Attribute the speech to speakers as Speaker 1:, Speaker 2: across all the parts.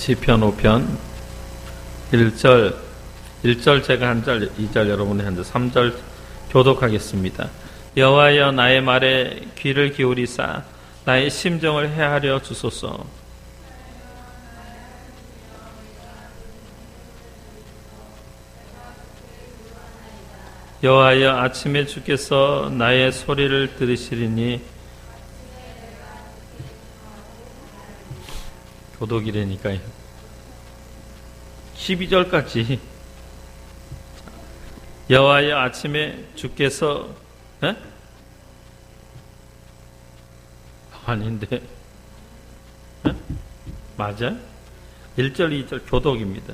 Speaker 1: 시편 5편 1절 제가 한 절, 2절 여러분이 한 절, 3절 교독하겠습니다. 여호와여 나의 말에 귀를 기울이사 나의 심정을 헤아려 주소서. 여호와여 아침에 주께서 나의 소리를 들으시리니 교독이라니까요. 12절까지 여호와여 아침에 주께서 아닌데 맞아? 1절 2절 교독입니다.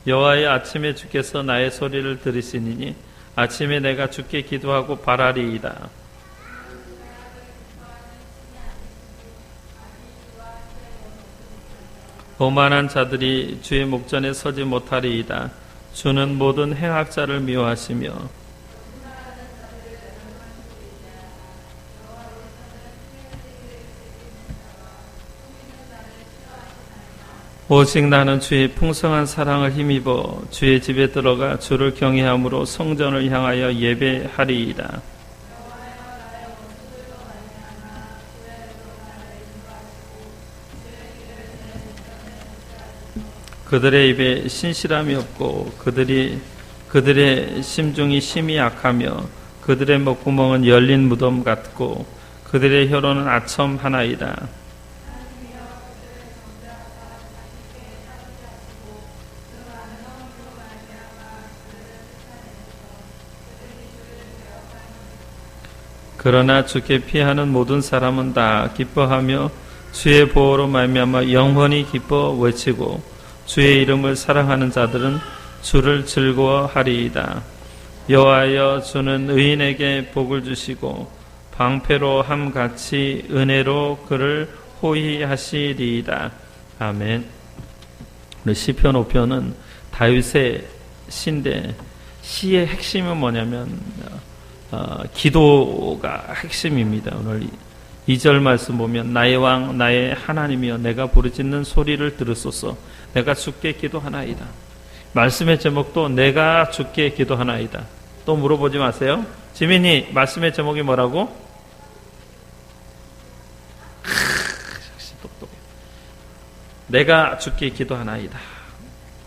Speaker 1: 여호와여 아침에 주께서 나의 소리를 들으시니 아침에 내가 주께 기도하고 바라리이다. 오만한 자들이 주의 목전에 서지 못하리이다. 주는 모든 행악자를 미워하시며 오직 나는 주의 풍성한 사랑을 힘입어 주의 집에 들어가 주를 경외함으로 성전을 향하여 예배하리이다. 그들의 입에 신실함이 없고 그들의 심중이 심히 악하며 그들의 목구멍은 열린 무덤 같고 그들의 혀로는 아첨 하나이다. 그러나 주께 피하는 모든 사람은 다 기뻐하며 주의 보호로 말미암아 영원히 기뻐 외치고 주의 이름을 사랑하는 자들은 주를 즐거워하리이다. 여호와여 주는 의인에게 복을 주시고 방패로 함같이 은혜로 그를 호위하시리이다. 아멘. 우리 시편 5편은 다윗의 시인데 시의 핵심은 뭐냐면 기도가 핵심입니다. 오늘 2절 말씀 보면 나의 왕 나의 하나님이여 내가 부르짖는 소리를 들으소서. 내가 주께 기도하나이다. 말씀의 제목도 내가 주께 기도하나이다. 또 물어보지 마세요. 지민이 말씀의 제목이 뭐라고? 역시 똑똑해. 내가 주께 기도하나이다.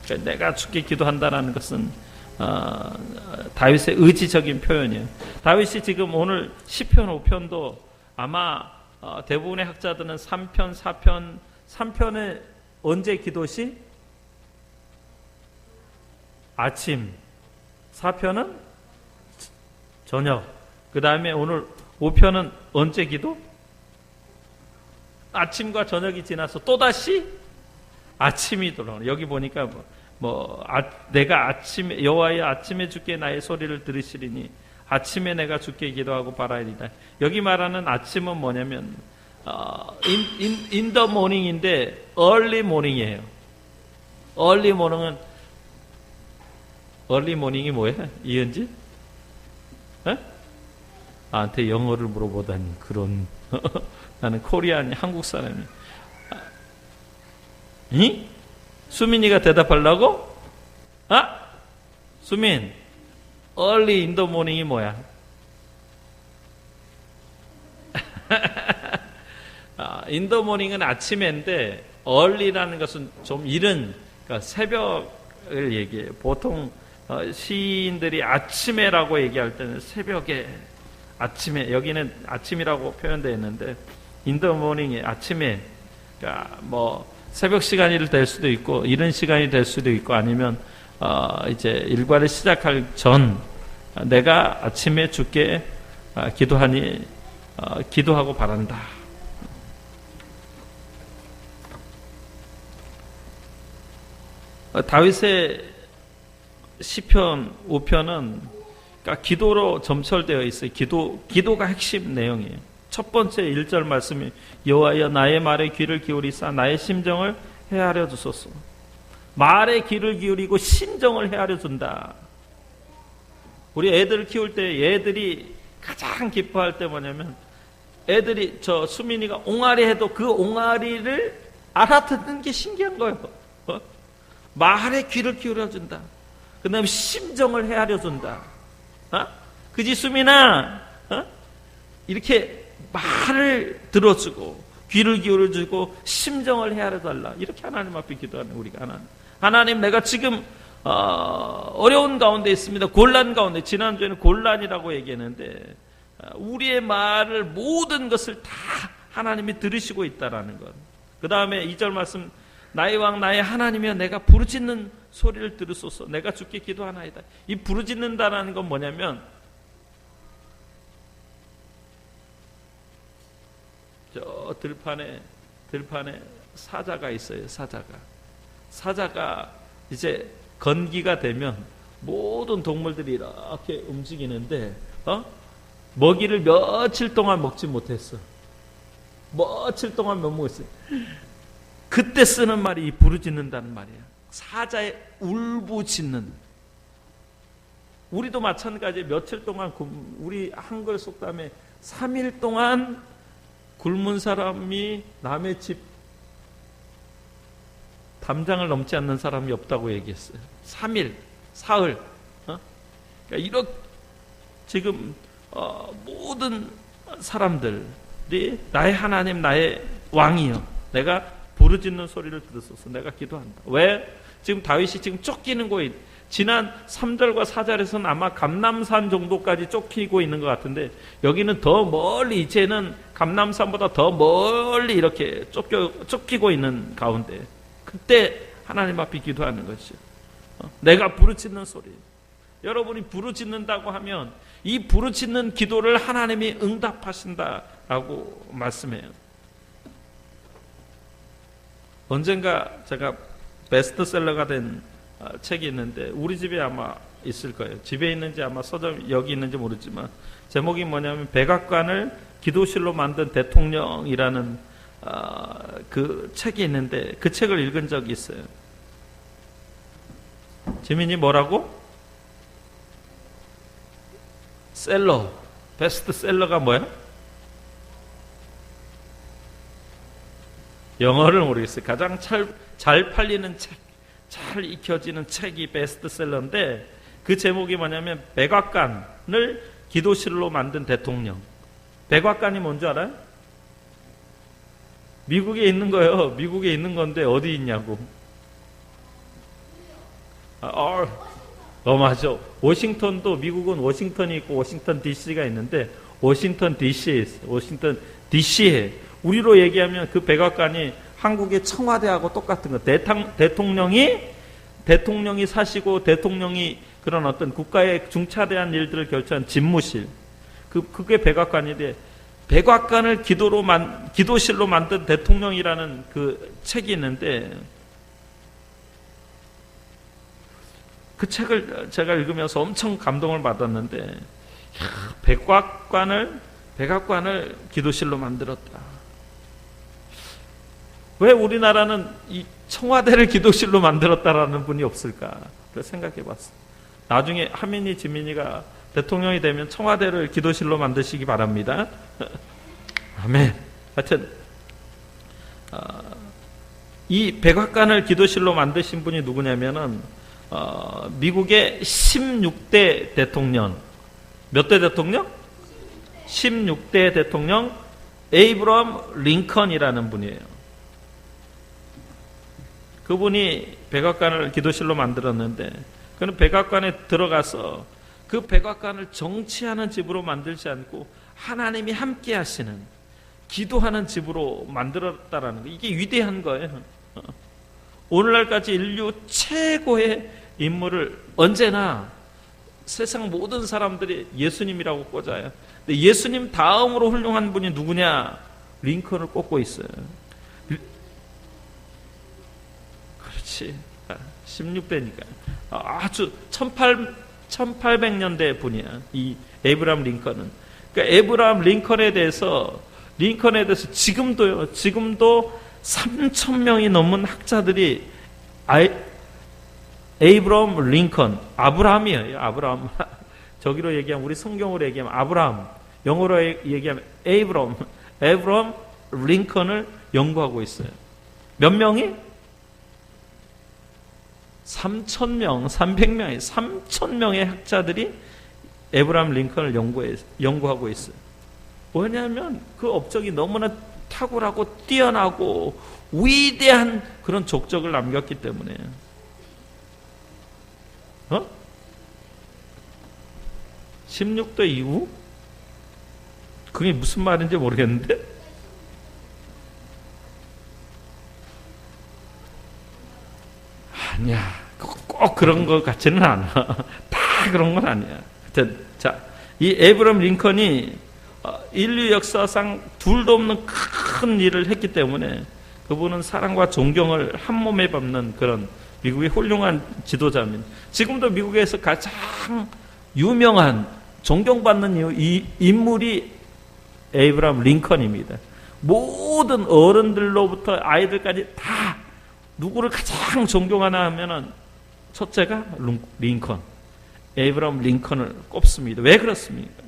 Speaker 1: 그러니까 내가 주께 기도한다라는 것은 다윗의 의지적인 표현이에요. 다윗이 지금 오늘 시편 5편도 아마 대부분의 학자들은 3편, 4편, 3편의 언제 기도시? 아침. 4편은 저녁. 그 다음에 오늘 5편은 언제 기도? 아침과 저녁이 지나서 또다시 아침이 돌아오는. 여기 보니까 내가 아침에 여호와여 아침에 주께 나의 소리를 들으시리니 아침에 내가 주께 기도하고 바라리이다. 여기 말하는 아침은 뭐냐면 in the morning인데 early morning이에요. early morning이 뭐예요? 이은지? 나한테 영어를 물어보다니 그런 나는 코리안 한국 사람이. 수민이가 대답하려고? 수민, early in the morning이 뭐야? in the morning은 아침인데 early라는 것은 좀 이른, 그러니까 새벽을 얘기해요. 보통 시인들이 아침에라고 얘기할 때는 새벽에, 아침에, 여기는 아침이라고 표현되어 있는데 in the morning이 아침에, 그러니까 새벽 시간이 될 수도 있고 이른 시간이 될 수도 있고 아니면 이제 일과를 시작할 전 내가 아침에 주께 기도하니 기도하고 바란다. 다윗의 시편 5편은 그러니까 기도로 점철되어 있어요. 기도가 핵심 내용이에요. 첫 번째 1절 말씀이 여호와여 나의 말에 귀를 기울이사 나의 심정을 헤아려 주소서. 말에 귀를 기울이고 심정을 헤아려 준다. 우리 애들을 키울 때 애들이 가장 기뻐할 때 뭐냐면 애들이 수민이가 옹알이 해도 그 옹알이를 알아듣는 게 신기한 거예요. 말에 귀를 기울여준다. 그 다음에 심정을 헤아려준다. 그지 수민아? 이렇게 말을 들어주고 귀를 기울여주고 심정을 헤아려달라. 이렇게 하나님 앞에 기도하는 우리가 하나님 내가 지금 어려운 가운데 있습니다. 곤란 가운데. 지난주에는 곤란이라고 얘기했는데 우리의 말을 모든 것을 다 하나님이 들으시고 있다라는 것. 그 다음에 2절 말씀 나의 왕 나의 하나님이여 내가 부르짖는 소리를 들으소서. 내가 주께 기도하나이다. 이 부르짖는다라는 건 뭐냐면 저 들판에 사자가 있어요. 사자가 이제 건기가 되면 모든 동물들이 이렇게 움직이는데 먹이를 며칠 동안 먹지 못했어. 며칠 동안 못 먹었어요. 그때 쓰는 말이 이 부르짖는다는 말이에요. 사자의 울부짖는. 우리도 마찬가지. 며칠 동안 우리 한글 속담에 3일 동안 굶은 사람이 남의 집 담장을 넘지 않는 사람이 없다고 얘기했어요. 3일, 사흘. 그러니까 이렇게 지금 모든 사람들이 나의 하나님, 나의 왕이여. 내가 부르짖는 소리를 들으소서. 내가 기도한다. 왜? 지금 다윗이 지금 쫓기는 곳, 지난 3절과 4절에서는 아마 감람산 정도까지 쫓기고 있는 것 같은데 여기는 더 멀리, 이제는 감람산보다 더 멀리 이렇게 쫓기고 있는 가운데 그때 하나님 앞에 기도하는 것이죠. 내가 부르짖는 소리. 여러분이 부르짖는다고 하면 이 부르짖는 기도를 하나님이 응답하신다라고 말씀해요. 언젠가 제가 베스트셀러가 된 책이 있는데 우리 집에 아마 있을 거예요. 집에 있는지 아마 서점 여기 있는지 모르지만 제목이 뭐냐면 백악관을 기도실로 만든 대통령이라는 그 책이 있는데 그 책을 읽은 적이 있어요. 지민이 뭐라고? 셀러, 베스트셀러가 뭐야? 영어를 모르겠어요. 가장 잘 팔리는 책, 잘 익혀지는 책이 베스트셀러인데 그 제목이 뭐냐면 백악관을 기도실로 만든 대통령. 백악관이 뭔지 알아요? 미국에 있는 거예요. 미국에 있는 건데 어디 있냐고. 맞아. 워싱턴도, 미국은 워싱턴이 있고 워싱턴 DC가 있는데 워싱턴 DC에 있어요. 워싱턴 DC에. 우리로 얘기하면 그 백악관이 한국의 청와대하고 똑같은 거. 대통령이 사시고 대통령이 그런 어떤 국가의 중차대한 일들을 결정한 집무실. 그게 백악관인데 백악관을 기도실로 만든 대통령이라는 그 책이 있는데 그 책을 제가 읽으면서 엄청 감동을 받았는데 백악관을 기도실로 만들었다. 왜 우리나라는 이 청와대를 기도실로 만들었다라는 분이 없을까? 그래서 생각해 봤어요. 나중에 하민이, 지민이가 대통령이 되면 청와대를 기도실로 만드시기 바랍니다. 아멘. 하여튼 이 백악관을 기도실로 만드신 분이 누구냐면은 미국의 16대 대통령. 몇 대 대통령? 16대 대통령 에이브러함 링컨이라는 분이에요. 그분이 백악관을 기도실로 만들었는데 그는 백악관에 들어가서 그 백악관을 정치하는 집으로 만들지 않고 하나님이 함께 하시는 기도하는 집으로 만들었다라는 거. 이게 위대한 거예요. 오늘날까지 인류 최고의 인물을 언제나 세상 모든 사람들이 예수님이라고 꽂아요. 근데 예수님 다음으로 훌륭한 분이 누구냐? 링컨을 꼽고 있어요. 그렇지. 16대니까. 아주 1800년대 분이야. 이 에이브러함 링컨은. 그러니까 에이브러함 링컨에 대해서 지금도 3,000명이 넘는 학자들이 에이브러함 링컨, 아브라함이에요. 아브라함. 저기로 얘기하면, 우리 성경으로 얘기하면 아브라함, 영어로 얘기하면 에이브러함 링컨을 연구하고 있어요. 몇 명이? 3,000명, 300명의 3,000명의 학자들이 에브라함 링컨을 연구하고 있어요. 뭐냐면 그 업적이 너무나 탁월하고 뛰어나고 위대한 그런 족적을 남겼기 때문에. 16대 이후? 그게 무슨 말인지 모르겠는데? 아니야. 꼭 그런 것 같지는 않아. 다 그런 건 아니야. 자, 이 에브라함 링컨이 인류 역사상 둘도 없는 큰 일을 했기 때문에 그분은 사랑과 존경을 한 몸에 받는 그런 미국의 훌륭한 지도자입니다. 지금도 미국에서 가장 유명한 존경받는 이 인물이 에이브라함 링컨입니다. 모든 어른들로부터 아이들까지 다 누구를 가장 존경하나 하면은 첫째가 링컨, 에이브라함 링컨을 꼽습니다. 왜 그렇습니까?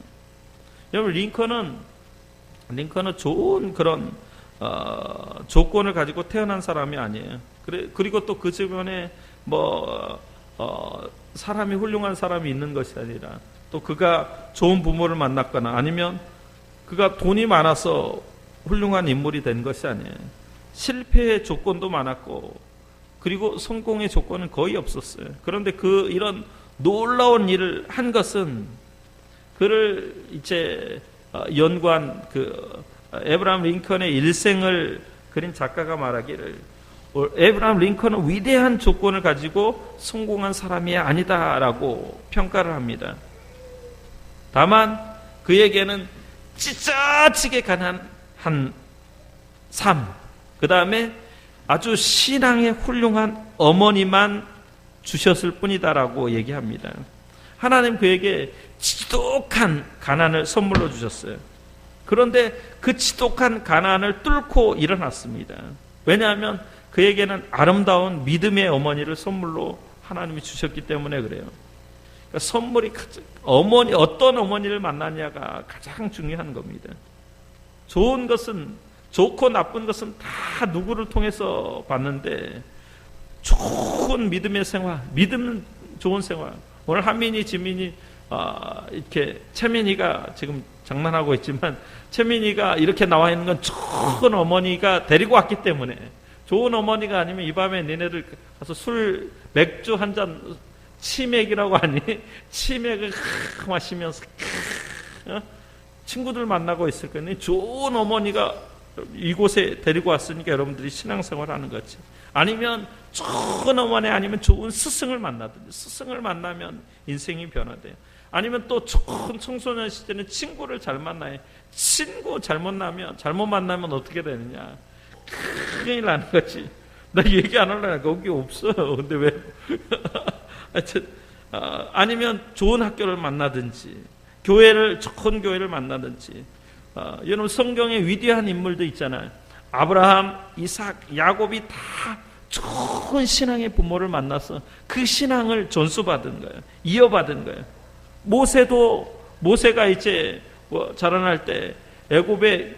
Speaker 1: 여러분 링컨은 좋은 그런 조건을 가지고 태어난 사람이 아니에요. 그리고 또 그 주변에 사람이 훌륭한 사람이 있는 것이 아니라 또 그가 좋은 부모를 만났거나 아니면 그가 돈이 많아서 훌륭한 인물이 된 것이 아니에요. 실패의 조건도 많았고 그리고 성공의 조건은 거의 없었어요. 그런데 이런 놀라운 일을 한 것은 그를 이제 연구한 에브라함 링컨의 일생을 그린 작가가 말하기를 에브라함 링컨은 위대한 조건을 가지고 성공한 사람이 아니다라고 평가를 합니다. 다만 그에게는 찢어지게 가난한 삶, 그 다음에 아주 신앙의 훌륭한 어머니만 주셨을 뿐이다라고 얘기합니다. 하나님 그에게 지독한 가난을 선물로 주셨어요. 그런데 그 지독한 가난을 뚫고 일어났습니다. 왜냐하면 그에게는 아름다운 믿음의 어머니를 선물로 하나님이 주셨기 때문에 그래요. 그러니까 선물이 어떤 어머니를 만나냐가 가장 중요한 겁니다. 좋은 것은 좋고 나쁜 것은 다 누구를 통해서 받는데 좋은 믿음의 생활, 믿음 좋은 생활. 오늘 한민이, 지민이 이렇게 채민이가 지금 장난하고 있지만 채민이가 이렇게 나와 있는 건 좋은 어머니가 데리고 왔기 때문에 좋은 어머니가 아니면 이 밤에 니네들 가서 맥주 한 잔 치맥이라고 하니 치맥을 마시면서 친구들 만나고 있을 거니 좋은 어머니가 이곳에 데리고 왔으니까 여러분들이 신앙생활을 하는 거지. 아니면 좋은 어머니 아니면 좋은 스승을 만나든지 스승을 만나면 인생이 변화돼요. 아니면 또 좋은 청소년 시절에는 친구를 잘 만나요. 친구 잘못 만나면 어떻게 되느냐. 큰일 나는 거지. 나 얘기 안 하려니까 거기 없어. 근데 왜? 아니면 좋은 학교를 만나든지 좋은 교회를 만나든지 여러분 성경에 위대한 인물도 있잖아요. 아브라함, 이삭, 야곱이 다 좋은 신앙의 부모를 만나서 그 신앙을 전수받은 거예요. 이어받은 거예요. 모세가 이제 자라날 때 애굽의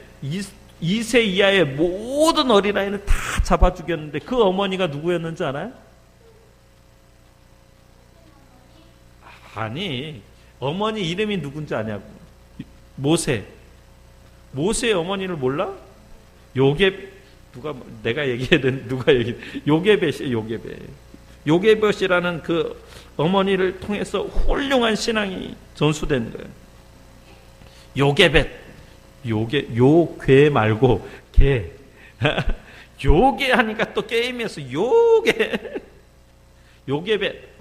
Speaker 1: 2세 이하의 모든 어린아이는 다 잡아 죽였는데 그 어머니가 누구였는지 알아요? 아니, 어머니 이름이 누군지 아냐고. 모세의 어머니를 몰라? 요게벳이라는 그 어머니를 통해서 훌륭한 신앙이 전수된 거예요. 요괴 말고 개. 요괴 하니까 또 게임에서 요게벳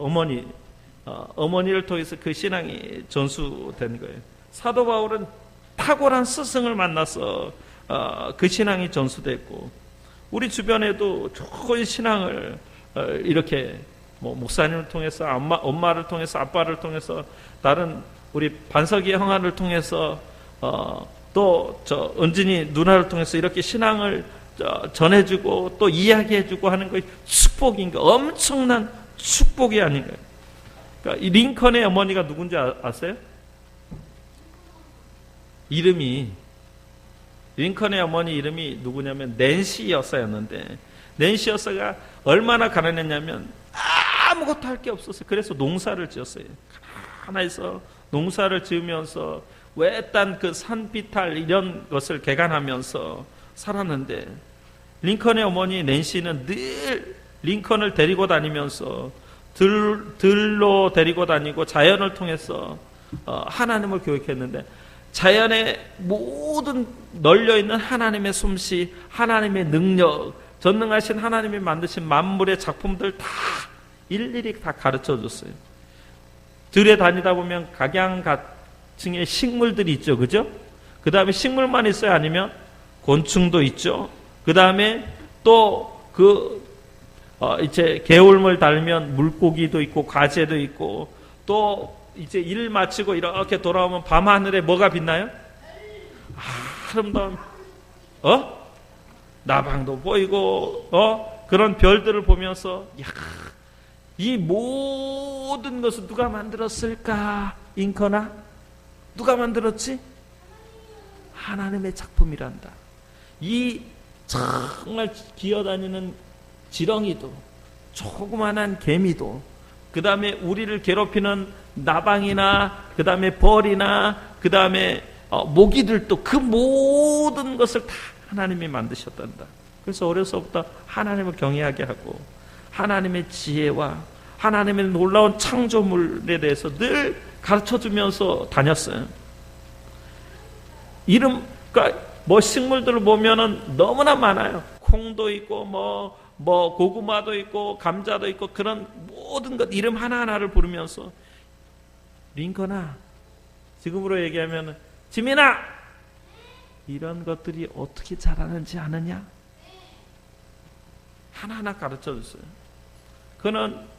Speaker 1: 어머니를 통해서 그 신앙이 전수된 거예요. 사도 바울은 탁월한 스승을 만나서 그 신앙이 전수됐고 우리 주변에도 좋은 신앙을 이렇게 목사님을 통해서 엄마를 통해서 아빠를 통해서 다른 우리 반석이 형아를 통해서 또 은진이 누나를 통해서 이렇게 신앙을 전해주고 또 이야기해주고 하는 것이 축복인 거 엄청난 축복이 아닌가요? 그러니까 이 링컨의 어머니가 누군지 아세요? 링컨의 어머니 이름이 누구냐면 낸시 여사였는데 낸시 여사가 얼마나 가난했냐면 아무것도 할 게 없었어요. 그래서 농사를 지었어요. 하나에서 농사를 지으면서 외딴 그 산비탈 이런 것을 개간하면서 살았는데, 링컨의 어머니 낸시는 늘 링컨을 데리고 다니면서 들로 데리고 다니고 자연을 통해서 하나님을 교육했는데, 자연의 모든 널려있는 하나님의 솜씨, 하나님의 능력, 전능하신 하나님이 만드신 만물의 작품들 다 일일이 다 가르쳐줬어요. 들에 다니다 보면 각양각층의 식물들이 있죠, 그죠? 그 다음에 식물만 있어요? 아니면 곤충도 있죠. 그 다음에 또 이제 개울물 달면 물고기도 있고 가재도 있고, 또 이제 일 마치고 이렇게 돌아오면 밤하늘에 뭐가 빛나요? 아름다운 나방도 보이고 그런 별들을 보면서, 이 모든 것을 누가 만들었을까? 링컨아, 누가 만들었지? 하나님의 작품이란다. 이 정말 기어다니는 지렁이도, 조그만한 개미도, 그 다음에 우리를 괴롭히는 나방이나, 그 다음에 벌이나, 그 다음에 모기들도, 그 모든 것을 다 하나님이 만드셨단다. 그래서 어려서부터 하나님을 경외하게 하고 하나님의 지혜와 하나님의 놀라운 창조물에 대해서 늘 가르쳐주면서 다녔어요. 그러니까 식물들을 보면은 너무나 많아요. 콩도 있고 고구마도 있고 감자도 있고, 그런 모든 것 이름 하나하나를 부르면서, 링컨아, 지금으로 얘기하면 지민아, 이런 것들이 어떻게 자라는지 아느냐? 하나하나 가르쳐줬어요.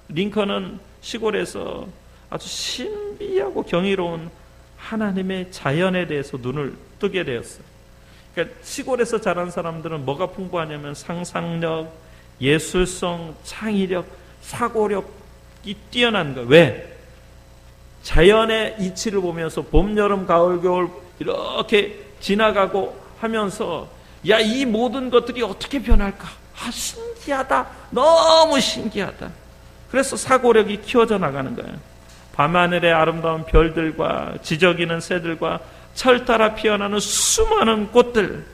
Speaker 1: 링컨은 시골에서 아주 신비하고 경이로운 하나님의 자연에 대해서 눈을 뜨게 되었어요. 그러니까 시골에서 자란 사람들은 뭐가 풍부하냐면 상상력, 예술성, 창의력, 사고력이 뛰어난 거예요. 왜? 자연의 이치를 보면서 봄, 여름, 가을, 겨울 이렇게 지나가고 하면서, 이 모든 것들이 어떻게 변할까? 신기하다. 너무 신기하다. 그래서 사고력이 키워져 나가는 거예요. 밤하늘의 아름다운 별들과 지저귀는 새들과 철 따라 피어나는 수많은 꽃들,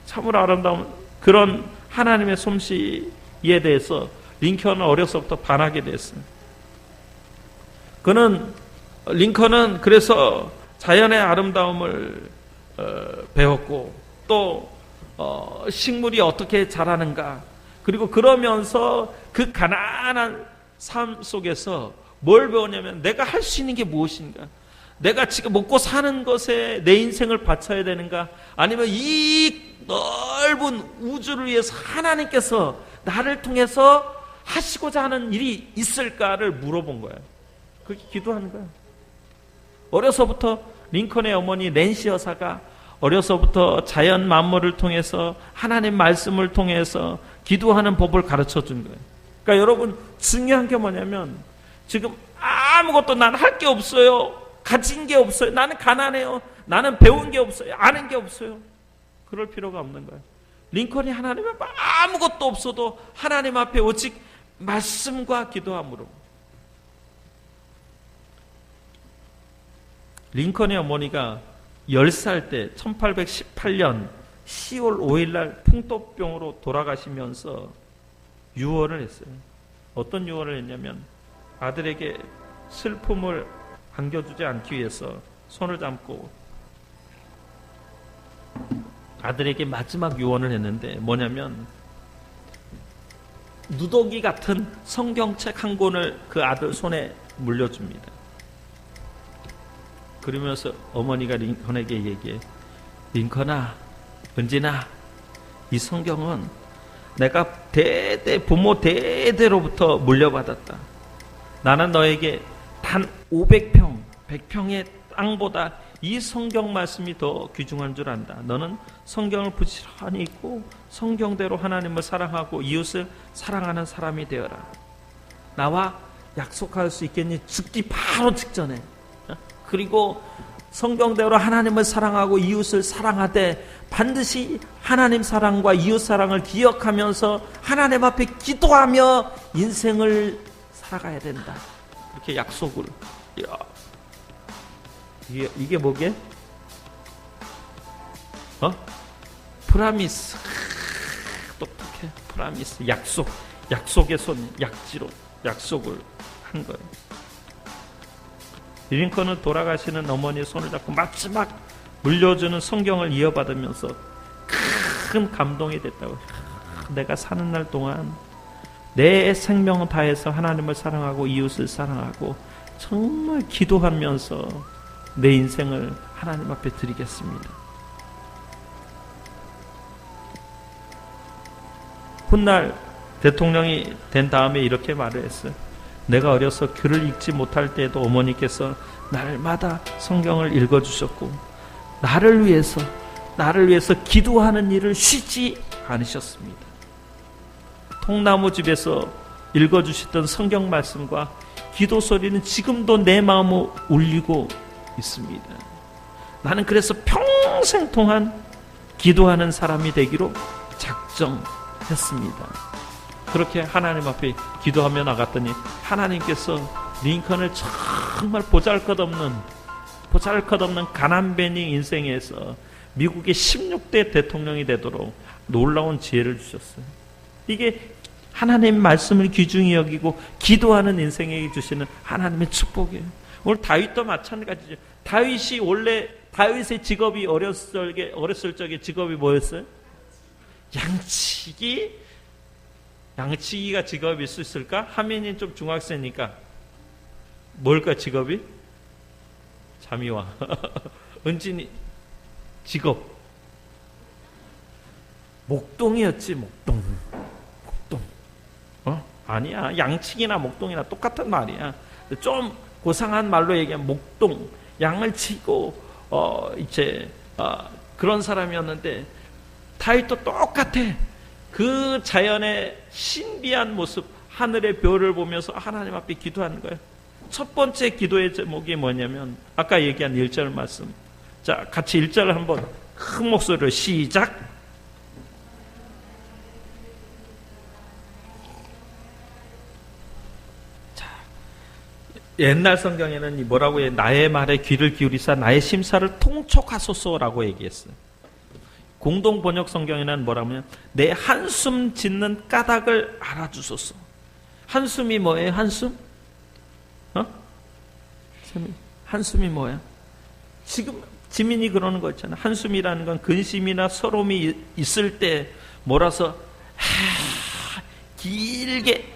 Speaker 1: 참으로 아름다운 그런 하나님의 솜씨에 대해서 링컨은 어려서부터 반하게 됐어요. 링컨은 그래서 자연의 아름다움을 배웠고, 또 식물이 어떻게 자라는가, 그리고 그러면서 그 가난한 삶 속에서 뭘 배우냐면, 내가 할 수 있는 게 무엇인가, 내가 지금 먹고 사는 것에 내 인생을 바쳐야 되는가, 아니면 이 넓은 우주를 위해서 하나님께서 나를 통해서 하시고자 하는 일이 있을까를 물어본 거예요. 그렇게 기도하는 거예요. 어려서부터 링컨의 어머니 낸시 여사가 어려서부터 자연 만물을 통해서 하나님 말씀을 통해서 기도하는 법을 가르쳐 준 거예요. 그러니까 여러분, 중요한 게 뭐냐면, 지금 아무것도 난 할 게 없어요, 가진 게 없어요, 나는 가난해요, 나는 배운 게 없어요, 아는 게 없어요, 그럴 필요가 없는 거예요. 링컨이 하나님 앞에 아무것도 없어도 하나님 앞에 오직 말씀과 기도함으로. 링컨의 어머니가 10살 때 1818년 10월 5일날 풍토병으로 돌아가시면서 유언을 했어요. 어떤 유언을 했냐면, 아들에게 슬픔을 안겨주지 않기 위해서 손을 잡고 아들에게 마지막 유언을 했는데, 뭐냐면 누더기 같은 성경책 한 권을 그 아들 손에 물려줍니다. 그러면서 어머니가 링컨에게 얘기해, 링컨아, 은진아, 이 성경은 내가 부모 대대로부터 물려받았다. 나는 너에게 단 500평, 100평의 땅보다 이 성경 말씀이 더 귀중한 줄 안다. 너는 성경을 부지런히 읽고 성경대로 하나님을 사랑하고 이웃을 사랑하는 사람이 되어라. 나와 약속할 수 있겠니? 죽기 바로 직전에. 그리고 성경대로 하나님을 사랑하고 이웃을 사랑하되 반드시 하나님 사랑과 이웃 사랑을 기억하면서 하나님 앞에 기도하며 인생을 살아가야 된다. 그렇게 약속을. 야, 이게 뭐게? 프라미스. 똑똑해. 프라미스. 약속의 손, 약지로 약속을 한 거예요. 링컨은 돌아가시는 어머니의 손을 잡고 마지막 물려주는 성경을 이어받으면서 큰 감동이 됐다고. 내가 사는 날 동안 내 생명 다해서 하나님을 사랑하고 이웃을 사랑하고 정말 기도하면서 내 인생을 하나님 앞에 드리겠습니다. 훗날 대통령이 된 다음에 이렇게 말을 했어요. 내가 어려서 글을 읽지 못할 때에도 어머니께서 날마다 성경을 읽어주셨고 나를 위해서 기도하는 일을 쉬지 않으셨습니다. 통나무집에서 읽어주셨던 성경 말씀과 기도 소리는 지금도 내 마음을 울리고 있습니다. 나는 그래서 평생 동안 기도하는 사람이 되기로 작정했습니다. 그렇게 하나님 앞에 기도하며 나갔더니 하나님께서 링컨을 정말 보잘것없는 가난뱅이 인생에서 미국의 16대 대통령이 되도록 놀라운 지혜를 주셨어요. 이게 하나님 말씀을 귀중히 여기고 기도하는 인생에게 주시는 하나님의 축복이에요. 오늘 다윗도 마찬가지죠. 다윗의 직업이 어렸을 적에 직업이 뭐였어요? 양치기가 직업일 수 있을까? 하민이 좀 중학생이니까 뭘까 직업이? 잠이 와. 은진이 직업 목동이었지. 목동. 아니야. 양치기나 목동이나 똑같은 말이야. 좀 고상한 말로 얘기하면 목동, 양을 치고 그런 사람이었는데 다윗도 똑같아. 그 자연의 신비한 모습, 하늘의 별을 보면서 하나님 앞에 기도하는 거예요. 첫 번째 기도의 제목이 뭐냐면 아까 얘기한 1절 말씀. 자, 같이 1절을 한번 큰 목소리로 시작. 자, 옛날 성경에는 뭐라고 해? 나의 말에 귀를 기울이사 나의 심사를 통촉하소서라고 얘기했어요. 공동 번역 성경에는 뭐라면 내 한숨 짓는 까닭을 알아주소서. 한숨이 뭐예요? 한숨? 한숨이 뭐야? 지금 지민이 그러는 거 있잖아. 한숨이라는 건 근심이나 서러움이 있을 때 몰아서 길게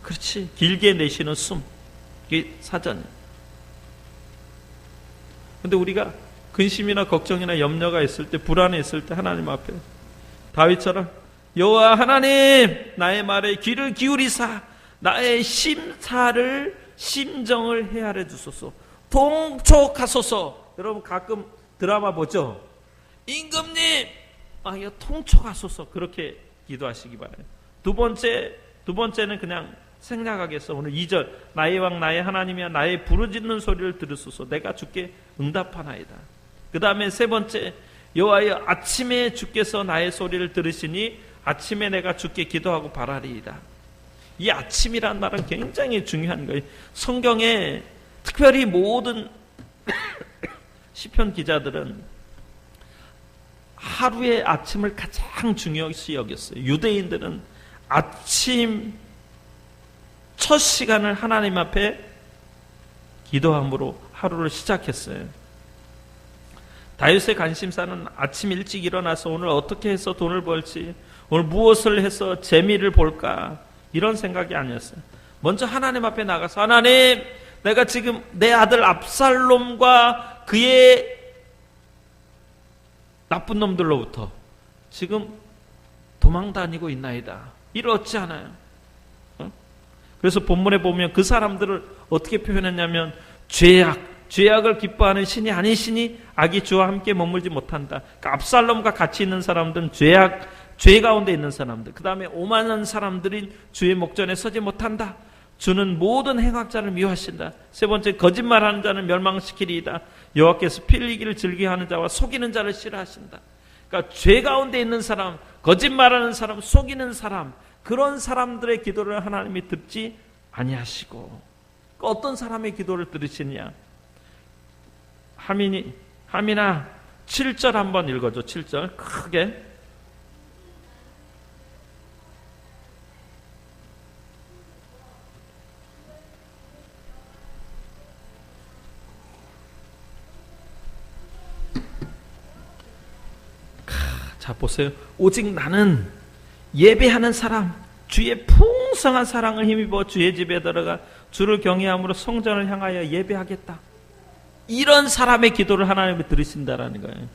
Speaker 1: 그렇지. 길게 내쉬는 숨. 이게 사전이야. 근데 우리가 근심이나 걱정이나 염려가 있을 때, 불안해 있을 때 하나님 앞에 다윗처럼 여호와 하나님 나의 말에 귀를 기울이사 나의 심정을 헤아려 주소서. 통촉하소서. 여러분 가끔 드라마 보죠? 임금님 이거 통촉하소서. 그렇게 기도하시기 바라요. 두 번째는 그냥 생략하겠어. 오늘 2절 나의 왕 나의 하나님이여 나의 부르짖는 소리를 들으소서. 내가 주께 응답하나이다. 그 다음에 세 번째 여호와여 아침에 주께서 나의 소리를 들으시니 아침에 내가 주께 기도하고 바라리이다. 이 아침이란 말은 굉장히 중요한 거예요. 성경에 특별히 모든 시편 기자들은 하루의 아침을 가장 중요시 여겼어요. 유대인들은 아침 첫 시간을 하나님 앞에 기도함으로 하루를 시작했어요. 다윗의 관심사는 아침 일찍 일어나서 오늘 어떻게 해서 돈을 벌지, 오늘 무엇을 해서 재미를 볼까, 이런 생각이 아니었어요. 먼저 하나님 앞에 나가서 하나님 내가 지금 내 아들 압살롬과 그의 나쁜 놈들로부터 지금 도망 다니고 있나이다. 이를 어찌 하나요? 그래서 본문에 보면 그 사람들을 어떻게 표현했냐면 죄악을 기뻐하는 신이 아니시니 악이 주와 함께 머물지 못한다. 그러니까 압살롬과 같이 있는 사람들은 죄 가운데 있는 사람들, 그 다음에 오만한 사람들인 주의 목전에 서지 못한다. 주는 모든 행악자를 미워하신다. 세 번째, 거짓말하는 자는 멸망시키리이다. 여호와께서 피 흘리기를 즐겨하는 자와 속이는 자를 싫어하신다. 그러니까 죄 가운데 있는 사람, 거짓말하는 사람, 속이는 사람, 그런 사람들의 기도를 하나님이 듣지 아니하시고. 어떤 사람의 기도를 들으시냐? 하민아 7절 한번 읽어줘. 7절 크게. 자 보세요. 오직 나는 예배하는 사람, 주의 풍성한 사랑을 힘입어 주의 집에 들어가 주를 경외함으로 성전을 향하여 예배하겠다. 이런 사람의 기도를 하나님이 들으신다라는 거예요.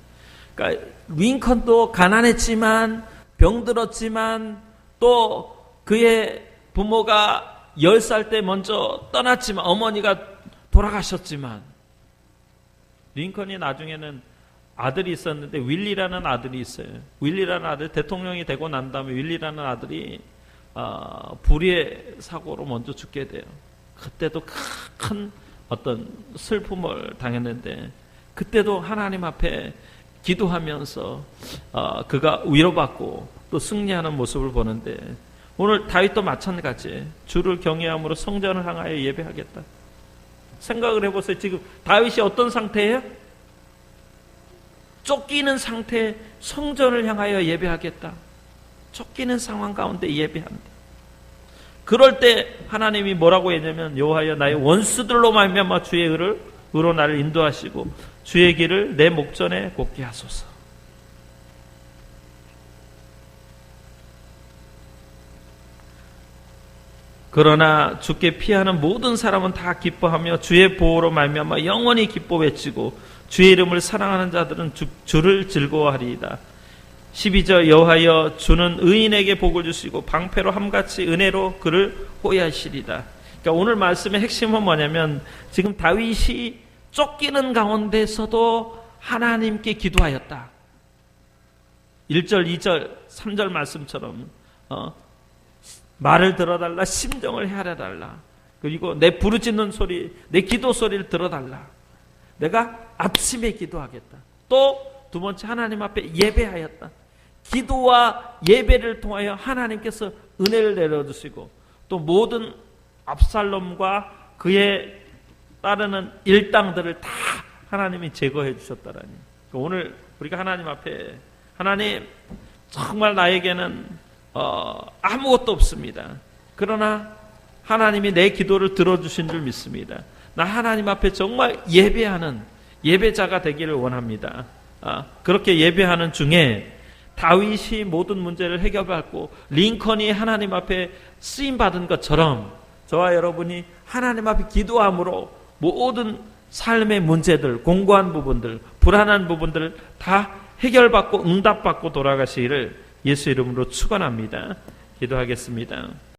Speaker 1: 그러니까 링컨도 가난했지만 병들었지만 또 그의 부모가 10살 때 먼저 떠났지만 어머니가 돌아가셨지만 링컨이 나중에는 아들이 있었는데 윌리라는 아들이 있어요. 윌리라는 아들 대통령이 되고 난 다음에 윌리라는 아들이 불의의 사고로 먼저 죽게 돼요. 그때도 큰 어떤 슬픔을 당했는데 그때도 하나님 앞에 기도하면서 그가 위로받고 또 승리하는 모습을 보는데 오늘 다윗도 마찬가지예요. 주를 경외함으로 성전을 향하여 예배하겠다. 생각을 해보세요. 지금 다윗이 어떤 상태예요? 쫓기는 상태에 성전을 향하여 예배하겠다. 쫓기는 상황 가운데 예배한다. 그럴 때 하나님이 뭐라고 했냐면 여호와여 나의 원수들로 말미암아 주의 의로 나를 인도하시고 주의 길을 내 목전에 곱게 하소서. 그러나 주께 피하는 모든 사람은 다 기뻐하며 주의 보호로 말미암아 영원히 기뻐 외치고 주의 이름을 사랑하는 자들은 주를 즐거워하리이다. 12절 여호와여 주는 의인에게 복을 주시고 방패로 함같이 은혜로 그를 호위하시리다. 그러니까 오늘 말씀의 핵심은 뭐냐면 지금 다윗이 쫓기는 가운데서도 하나님께 기도하였다. 1절, 2절, 3절 말씀처럼 말을 들어달라, 심정을 헤아려달라. 그리고 내 부르짖는 소리, 내 기도 소리를 들어달라. 내가 아침에 기도하겠다. 또 두 번째 하나님 앞에 예배하였다. 기도와 예배를 통하여 하나님께서 은혜를 내려주시고 또 모든 압살롬과 그의 따르는 일당들을 다 하나님이 제거해 주셨다라니. 오늘 우리가 하나님 앞에 하나님 정말 나에게는 아무것도 없습니다. 그러나 하나님이 내 기도를 들어주신 줄 믿습니다. 나 하나님 앞에 정말 예배하는 예배자가 되기를 원합니다. 그렇게 예배하는 중에 다윗이 모든 문제를 해결받고 링컨이 하나님 앞에 쓰임받은 것처럼 저와 여러분이 하나님 앞에 기도함으로 모든 삶의 문제들, 공고한 부분들, 불안한 부분들을 다 해결받고 응답받고 돌아가시기를 예수 이름으로 축원합니다. 기도하겠습니다.